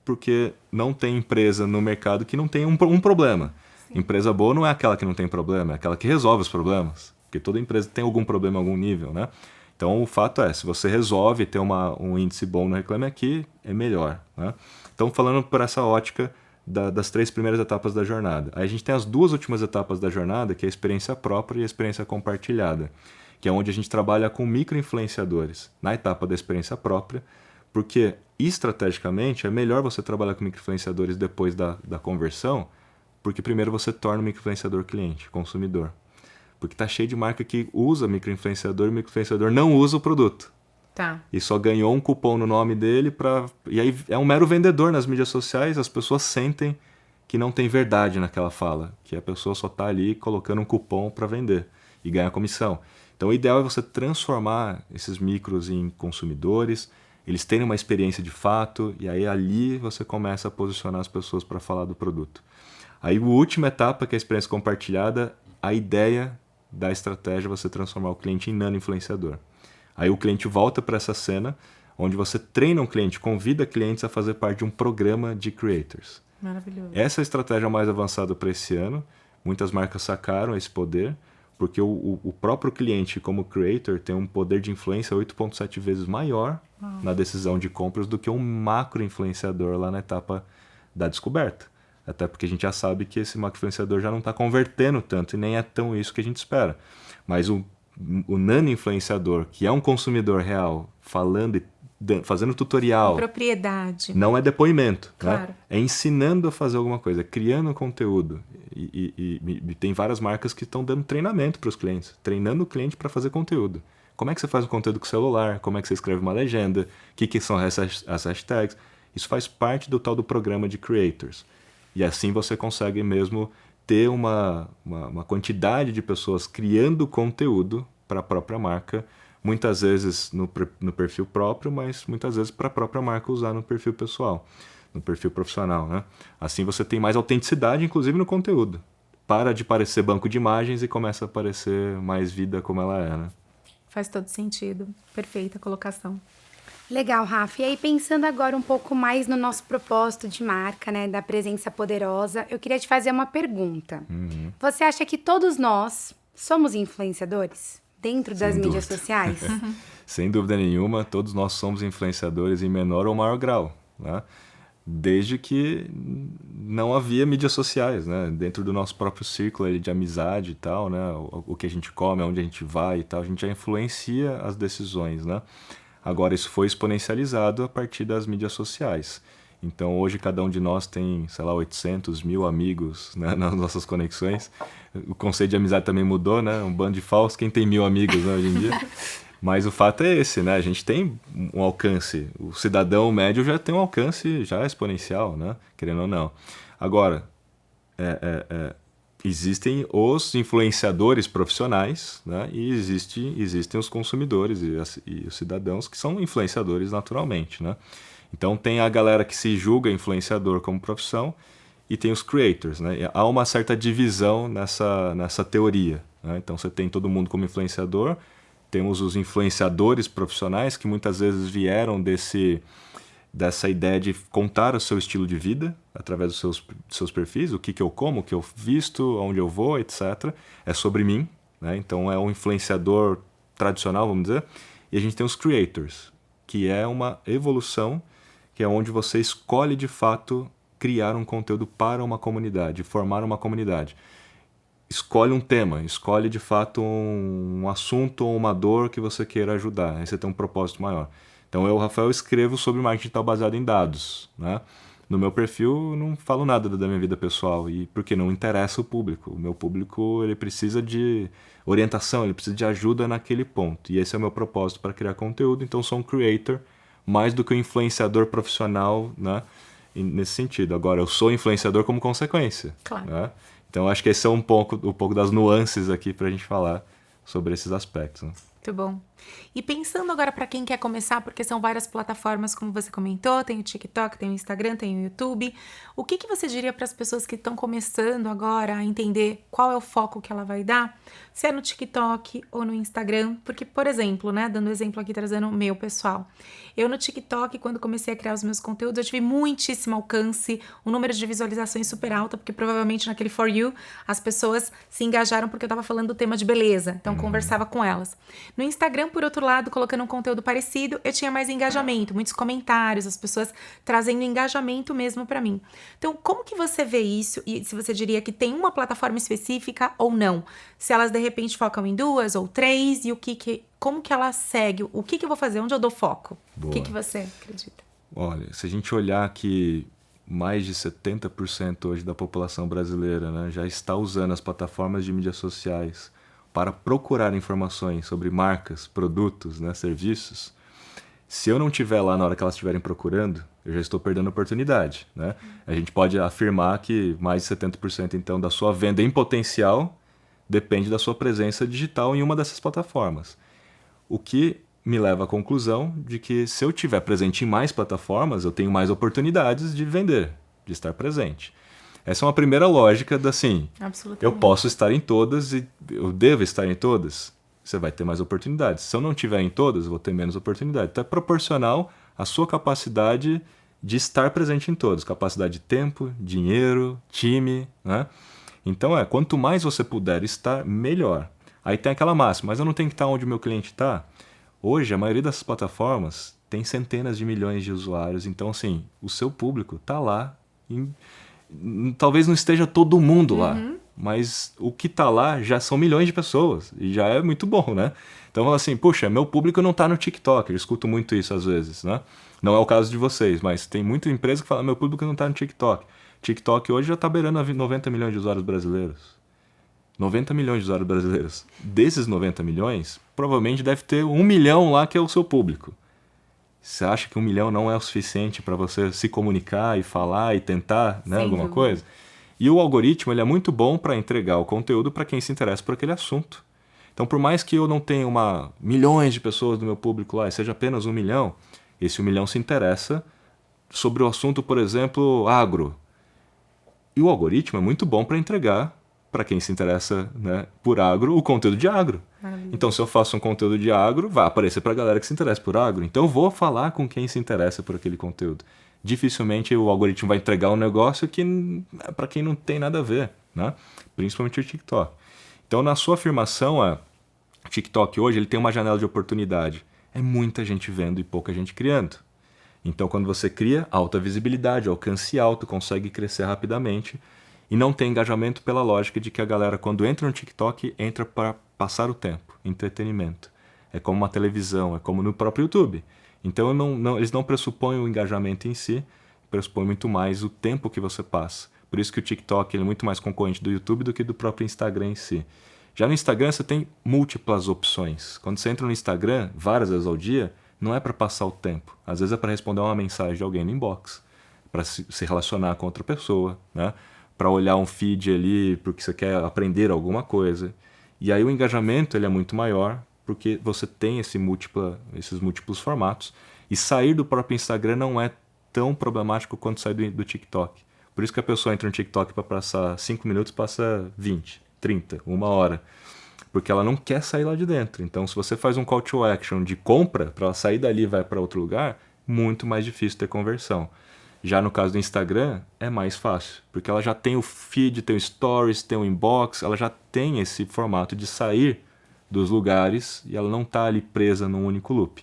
porque não tem empresa no mercado que não tem um problema. Sim. Empresa boa não é aquela que não tem problema, é aquela que resolve os problemas. Porque toda empresa tem algum problema em algum nível, né? Então, o fato é, se você resolve ter um índice bom no Reclame Aqui, é melhor, né? Então, falando por essa ótica das 3 primeiras etapas da jornada. Aí a gente tem as 2 últimas etapas da jornada, que é a experiência própria e a experiência compartilhada, que é onde a gente trabalha com micro-influenciadores, na etapa da experiência própria, porque, estrategicamente, é melhor você trabalhar com micro-influenciadores depois da conversão, porque primeiro você torna o micro-influenciador cliente, consumidor. Porque tá cheio de marca que usa micro-influenciador e o micro-influenciador não usa o produto. Tá. E só ganhou um cupom no nome dele e aí é um mero vendedor nas mídias sociais, as pessoas sentem que não tem verdade naquela fala, que a pessoa só tá ali colocando um cupom para vender e ganhar comissão. Então o ideal é você transformar esses micros em consumidores, eles terem uma experiência de fato, e aí ali você começa a posicionar as pessoas para falar do produto. Aí a última etapa, que é a experiência compartilhada, a ideia da estratégia é você transformar o cliente em nano-influenciador. Aí o cliente volta para essa cena, onde você treina um cliente, convida clientes a fazer parte de um programa de creators. Maravilhoso. Essa é a estratégia mais avançada para esse ano. Muitas marcas sacaram esse poder, porque o próprio cliente, como creator, tem um poder de influência 8,7 vezes maior na decisão de compras do que um macro-influenciador lá na etapa da descoberta. Até porque a gente já sabe que esse macro-influenciador já não está convertendo tanto e nem é tão isso que a gente espera. Mas o nano-influenciador, que é um consumidor real, falando e fazendo tutorial... Propriedade. Não é depoimento. Claro. Né? É ensinando a fazer alguma coisa, criando conteúdo. E tem várias marcas que estão dando treinamento para os clientes, treinando o cliente para fazer conteúdo. Como é que você faz um conteúdo com o celular? Como é que você escreve uma legenda? O que são as hashtags? Isso faz parte do tal do programa de creators. E assim você consegue mesmo ter uma quantidade de pessoas criando conteúdo para a própria marca, muitas vezes no perfil próprio, mas muitas vezes para a própria marca usar no perfil pessoal, no perfil profissional, né? Assim você tem mais autenticidade, inclusive no conteúdo. Para de parecer banco de imagens e começa a parecer mais vida como ela é, né? Faz todo sentido. Perfeita colocação. Legal, Rafa. E aí, pensando agora um pouco mais no nosso propósito de marca, né, da presença poderosa, eu queria te fazer uma pergunta. Você acha que todos nós somos influenciadores dentro das Sem mídias dúvida. sociais? Sem dúvida nenhuma, todos nós somos influenciadores em menor ou maior grau, né? Desde que não havia mídias sociais, né? Dentro do nosso próprio círculo ali de amizade e tal, né? O que a gente come, aonde a gente vai e tal, a gente já influencia as decisões, né? Agora, isso foi exponencializado a partir das mídias sociais. Então, hoje, cada um de nós tem, sei lá, 800 mil amigos, né, nas nossas conexões. O conceito de amizade também mudou, né? Um bando de falsos, quem tem 1000 amigos, né, hoje em dia? Mas o fato é esse, né? A gente tem um alcance. O cidadão médio já tem um alcance já exponencial, né? Querendo ou não. Agora, existem os influenciadores profissionais, né? E existem os consumidores e os cidadãos que são influenciadores naturalmente, né? Então tem a galera que se julga influenciador como profissão e tem os creators, né? E há uma certa divisão nessa teoria, né? Então você tem todo mundo como influenciador, temos os influenciadores profissionais que muitas vezes vieram dessa ideia de contar o seu estilo de vida através dos seus perfis, o que eu como, o que eu visto, onde eu vou, etc. É sobre mim, né? Então é um influenciador tradicional, vamos dizer. E a gente tem os creators, que é uma evolução, que é onde você escolhe de fato criar um conteúdo para uma comunidade, formar uma comunidade. Escolhe um tema, escolhe de fato um assunto ou uma dor que você queira ajudar. Aí você tem um propósito maior. Então eu, Rafael, escrevo sobre marketing digital baseado em dados, né? No meu perfil eu não falo nada da minha vida pessoal, e porque não interessa o público. O meu público ele precisa de orientação, ele precisa de ajuda naquele ponto. E esse é o meu propósito para criar conteúdo. Então sou um creator mais do que um influenciador profissional, né? Nesse sentido. Agora, eu sou influenciador como consequência. Claro. Né? Então acho que esse é um pouco das nuances aqui para a gente falar sobre esses aspectos. Né? Muito bom. E pensando agora para quem quer começar, porque são várias plataformas, como você comentou, tem o TikTok, tem o Instagram, tem o YouTube. O que você diria para as pessoas que estão começando agora a entender qual é o foco que ela vai dar? Se é no TikTok ou no Instagram? Porque, por exemplo, né, dando exemplo aqui, trazendo o meu pessoal. Eu no TikTok, quando comecei a criar os meus conteúdos, eu tive muitíssimo alcance, um número de visualizações super alto, porque provavelmente naquele For You as pessoas se engajaram porque eu estava falando do tema de beleza, então conversava com elas. No Instagram, por outro lado, colocando um conteúdo parecido, eu tinha mais engajamento, muitos comentários, as pessoas trazendo engajamento mesmo para mim. Então, como que você vê isso? E se você diria que tem uma plataforma específica ou não? Se elas, de repente, focam em 2 ou 3, e como que ela segue? O que eu vou fazer? Onde eu dou foco? Boa. O que você acredita? Olha, se a gente olhar que mais de 70% hoje da população brasileira, né, já está usando as plataformas de mídias sociais para procurar informações sobre marcas, produtos, né, serviços, se eu não estiver lá na hora que elas estiverem procurando, eu já estou perdendo a oportunidade. Né? A gente pode afirmar que mais de 70% então, da sua venda em potencial depende da sua presença digital em uma dessas plataformas. O que me leva à conclusão de que se eu estiver presente em mais plataformas, eu tenho mais oportunidades de vender, de estar presente. Essa é uma primeira lógica da assim, eu posso estar em todas e eu devo estar em todas. Você vai ter mais oportunidades. Se eu não estiver em todas, eu vou ter menos oportunidade. Então é proporcional à sua capacidade de estar presente em todas. Capacidade de tempo, dinheiro, time, né? Então quanto mais você puder estar, melhor. Aí tem aquela máxima, mas eu não tenho que estar onde o meu cliente está. Hoje, a maioria dessas plataformas tem centenas de milhões de usuários. Então, assim, o seu público está lá. Talvez não esteja todo mundo lá, mas o que está lá já são milhões de pessoas. E já é muito bom, né? Então, assim, puxa, meu público não está no TikTok. Eu escuto muito isso às vezes, né? Não é o caso de vocês, mas tem muita empresa que fala, meu público não está no TikTok. TikTok hoje já está beirando 90 milhões de usuários brasileiros. 90 milhões de usuários brasileiros. Desses 90 milhões, provavelmente deve ter 1 milhão lá que é o seu público. Você acha que 1 milhão não é o suficiente para você se comunicar e falar e tentar, né, alguma coisa? E o algoritmo ele é muito bom para entregar o conteúdo para quem se interessa por aquele assunto. Então, por mais que eu não tenha milhões de pessoas do meu público lá e seja apenas 1 milhão, esse 1 milhão se interessa sobre o assunto, por exemplo, agro. E o algoritmo é muito bom para entregar para quem se interessa, né, por agro, o conteúdo de agro. Maravilha. Então, se eu faço um conteúdo de agro, vai aparecer para a galera que se interessa por agro. Então, eu vou falar com quem se interessa por aquele conteúdo. Dificilmente o algoritmo vai entregar um negócio que é para quem não tem nada a ver, né? Principalmente o TikTok. Então, na sua afirmação, o TikTok hoje ele tem uma janela de oportunidade. É muita gente vendo e pouca gente criando. Então, quando você cria, alta visibilidade, alcance alto, consegue crescer rapidamente e não tem engajamento pela lógica de que a galera, quando entra no TikTok, entra para passar o tempo, entretenimento. É como uma televisão, é como no próprio YouTube. Então, eles não pressupõem o engajamento em si, pressupõem muito mais o tempo que você passa. Por isso que o TikTok ele é muito mais concorrente do YouTube do que do próprio Instagram em si. Já no Instagram, você tem múltiplas opções. Quando você entra no Instagram, várias vezes ao dia, não é para passar o tempo. Às vezes é para responder uma mensagem de alguém no inbox, para se relacionar com outra pessoa, né? Para olhar um feed ali porque você quer aprender alguma coisa. E aí o engajamento ele é muito maior porque você tem esses múltiplos formatos. E sair do próprio Instagram não é tão problemático quanto sair do TikTok. Por isso que a pessoa entra no TikTok para passar 5 minutos, passa 20, 30, 1 hora. Porque ela não quer sair lá de dentro. Então, se você faz um call to action de compra, para ela sair dali e vai para outro lugar, muito mais difícil ter conversão. Já no caso do Instagram, é mais fácil, porque ela já tem o feed, tem o stories, tem o inbox, ela já tem esse formato de sair dos lugares e ela não está ali presa num único loop.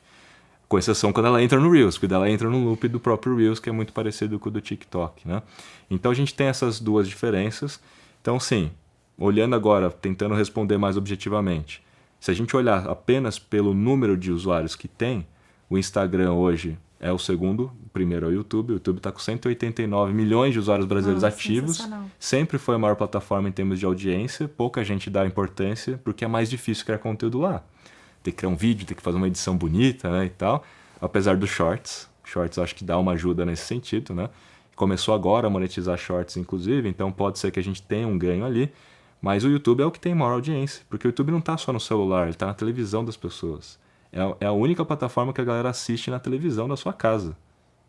Com exceção quando ela entra no Reels, porque ela entra no loop do próprio Reels, que é muito parecido com o do TikTok, né? Então a gente tem essas duas diferenças. Então sim, olhando agora, tentando responder mais objetivamente, se a gente olhar apenas pelo número de usuários que tem, o Instagram hoje é o segundo, o primeiro é o YouTube. O YouTube está com 189 milhões de usuários brasileiros ativos. Sempre foi a maior plataforma em termos de audiência. Pouca gente dá importância porque é mais difícil criar conteúdo lá. Tem que criar um vídeo, tem que fazer uma edição bonita, né, e tal. Apesar dos shorts. Shorts acho que dá uma ajuda nesse sentido, né? Começou agora a monetizar shorts, inclusive, então pode ser que a gente tenha um ganho ali. Mas o YouTube é o que tem maior audiência, porque o YouTube não está só no celular, ele está na televisão das pessoas. É a única plataforma que a galera assiste na televisão da sua casa.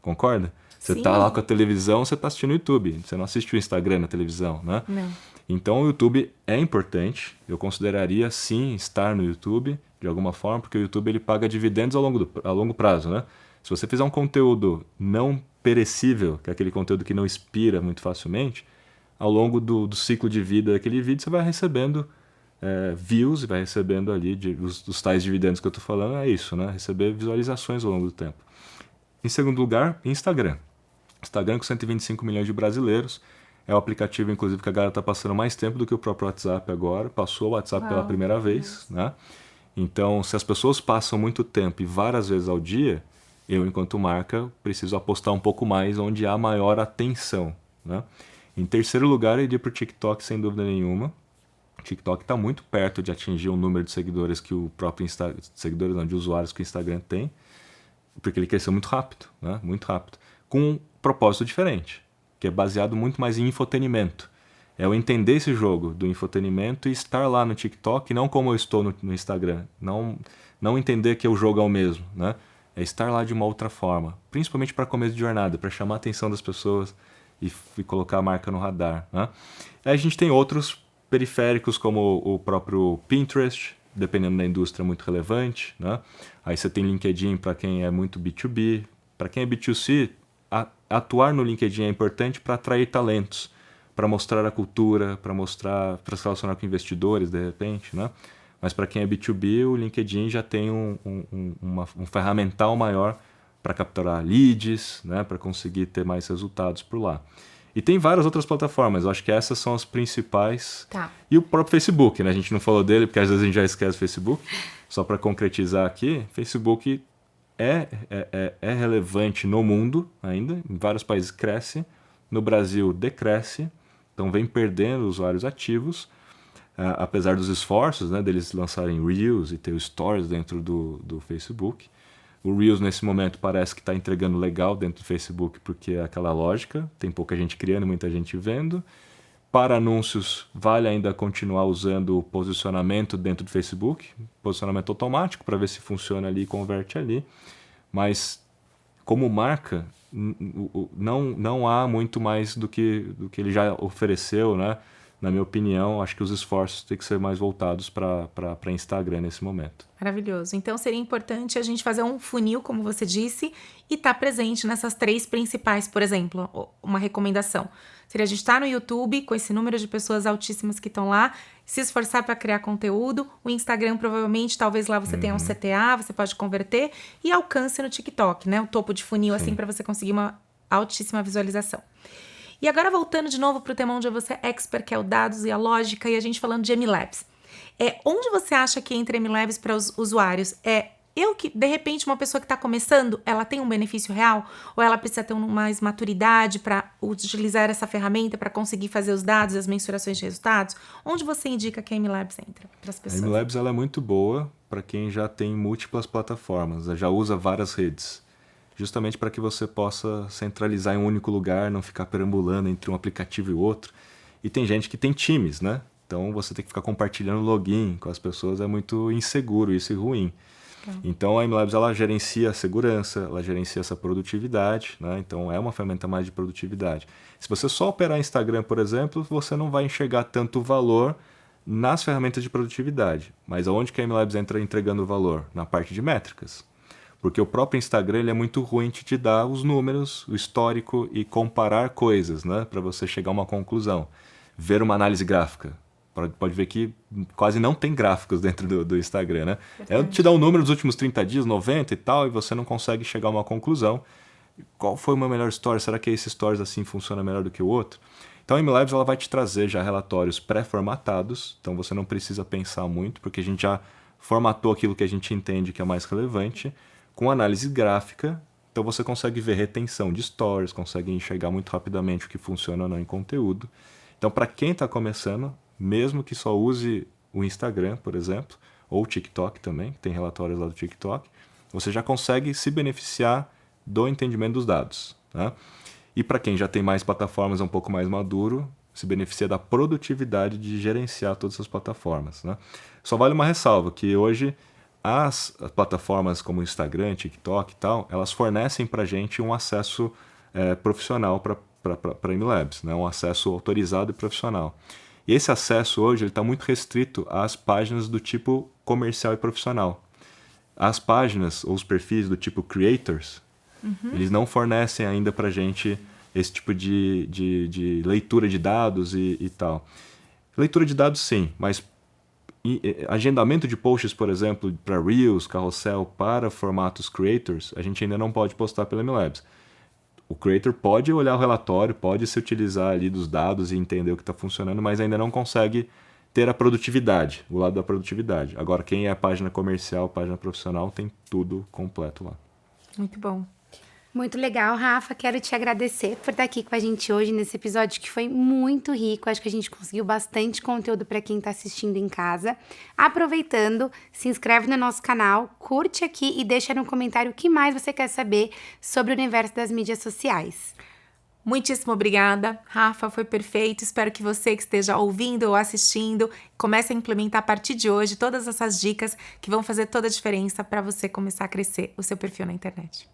Concorda? Você está lá com a televisão, você está assistindo o YouTube. Você não assiste o Instagram na televisão, né? Não. Então o YouTube é importante. Eu consideraria sim estar no YouTube de alguma forma, porque o YouTube ele paga dividendos a longo prazo, né? Se você fizer um conteúdo não perecível, que é aquele conteúdo que não expira muito facilmente, ao longo do ciclo de vida daquele vídeo você vai recebendo views e vai recebendo ali os tais dividendos que eu estou falando, é isso, né? Receber visualizações ao longo do tempo. Em segundo lugar, Instagram. Instagram com 125 milhões de brasileiros. É o aplicativo, inclusive, que a galera está passando mais tempo do que o próprio WhatsApp agora. Passou o WhatsApp pela primeira vez, né? Então, se as pessoas passam muito tempo e várias vezes ao dia, eu, enquanto marca, preciso apostar um pouco mais onde há maior atenção, né? Em terceiro lugar, eu iria para o TikTok, sem dúvida nenhuma. O TikTok está muito perto de atingir o número de seguidores que o próprio Instagram... Seguidores não, de usuários que o Instagram tem. Porque ele cresceu muito rápido, né? Muito rápido. Com um propósito diferente, que é baseado muito mais em infotenimento. É eu entender esse jogo do infotenimento e estar lá no TikTok, não como eu estou no Instagram. Não entender que o jogo é o mesmo, né? É estar lá de uma outra forma. Principalmente para começo de jornada, para chamar a atenção das pessoas e colocar a marca no radar, né? Aí a gente tem outros periféricos, como o próprio Pinterest, dependendo da indústria, muito relevante, né? Aí você tem LinkedIn para quem é muito B2B. Para quem é B2C, atuar no LinkedIn é importante para atrair talentos, para mostrar a cultura, para se relacionar com investidores, de repente, né? Mas para quem é B2B, o LinkedIn já tem um ferramental maior para capturar leads, né? Para conseguir ter mais resultados por lá. E tem várias outras plataformas, eu acho que essas são as principais. Tá. E o próprio Facebook, né? A gente não falou dele, porque às vezes a gente já esquece o Facebook. Só para concretizar aqui, Facebook é relevante no mundo ainda, em vários países cresce, no Brasil decresce, então vem perdendo usuários ativos, apesar dos esforços, né, deles lançarem Reels e ter o Stories dentro do Facebook. O Reels nesse momento parece que está entregando legal dentro do Facebook, porque é aquela lógica, tem pouca gente criando, muita gente vendo. Para anúncios, vale ainda continuar usando o posicionamento dentro do Facebook, posicionamento automático, para ver se funciona ali e converte ali. Mas, como marca, não há muito mais do que ele já ofereceu, né? na minha opinião, acho que os esforços têm que ser mais voltados para Instagram nesse momento. Maravilhoso. Então, seria importante a gente fazer um funil, como você disse, e estar presente nessas 3 principais, por exemplo, uma recomendação. Seria a gente estar no YouTube, com esse número de pessoas altíssimas que estão lá, se esforçar para criar conteúdo. O Instagram, provavelmente, talvez lá você tenha um CTA, você pode converter, e alcance no TikTok, né? O topo de funil, assim, para você conseguir uma altíssima visualização. E agora, voltando de novo para o tema onde você é expert, que é o dados e a lógica, e a gente falando de MLabs. Onde você acha que entra MLabs para os usuários? De repente, uma pessoa que está começando, ela tem um benefício real? Ou ela precisa ter mais maturidade para utilizar essa ferramenta para conseguir fazer os dados e as mensurações de resultados? Onde você indica que a MLabs entra para as pessoas? A MLabs ela é muito boa para quem já tem múltiplas plataformas, já usa várias redes. Justamente para que você possa centralizar em um único lugar, não ficar perambulando entre um aplicativo e outro. E tem gente que tem times, né? Então você tem que ficar compartilhando login com as pessoas, é muito inseguro isso e ruim. Então a MLabs ela gerencia a segurança, ela gerencia essa produtividade, né? Então é uma ferramenta mais de produtividade. Se você só operar Instagram, por exemplo, você não vai enxergar tanto valor nas ferramentas de produtividade. Mas aonde que a MLabs entra entregando valor? Na parte de métricas. Porque o próprio Instagram ele é muito ruim de te dar os números, o histórico e comparar coisas, né? Para você chegar a uma conclusão. Ver uma análise gráfica. Pode ver que quase não tem gráficos dentro do Instagram, né? Te dá um número dos últimos 30 dias, 90 e tal, e você não consegue chegar a uma conclusão. Qual foi o meu melhor story? Será que esse stories assim funciona melhor do que o outro? Então a MLabs ela vai te trazer já relatórios pré-formatados, então você não precisa pensar muito, porque a gente já formatou aquilo que a gente entende que é mais relevante, com análise gráfica, então você consegue ver retenção de stories, consegue enxergar muito rapidamente o que funciona ou não em conteúdo. Então, para quem está começando, mesmo que só use o Instagram, por exemplo, ou o TikTok também, tem relatórios lá do TikTok, você já consegue se beneficiar do entendimento dos dados. Tá? E para quem já tem mais plataformas, é um pouco mais maduro, se beneficia da produtividade de gerenciar todas essas plataformas. Né? Só vale uma ressalva, que hoje as plataformas como Instagram, TikTok e tal, elas fornecem para a gente um acesso profissional para a MLabs, né? Um acesso autorizado e profissional. E esse acesso hoje está muito restrito às páginas do tipo comercial e profissional. As páginas ou os perfis do tipo creators, eles não fornecem ainda para a gente esse tipo de leitura de dados e tal. Leitura de dados sim, mas agendamento de posts, por exemplo, para Reels, Carrossel, para formatos creators, a gente ainda não pode postar pela MLabs. O creator pode olhar o relatório, pode se utilizar ali dos dados e entender o que está funcionando, mas ainda não consegue ter a produtividade, o lado da produtividade. Agora, quem é página comercial, página profissional, tem tudo completo lá. Muito bom. Muito legal, Rafa. Quero te agradecer por estar aqui com a gente hoje nesse episódio que foi muito rico. Acho que a gente conseguiu bastante conteúdo para quem está assistindo em casa. Aproveitando, se inscreve no nosso canal, curte aqui e deixa no comentário o que mais você quer saber sobre o universo das mídias sociais. Muitíssimo obrigada, Rafa, foi perfeito. Espero que você que esteja ouvindo ou assistindo comece a implementar a partir de hoje todas essas dicas que vão fazer toda a diferença para você começar a crescer o seu perfil na internet.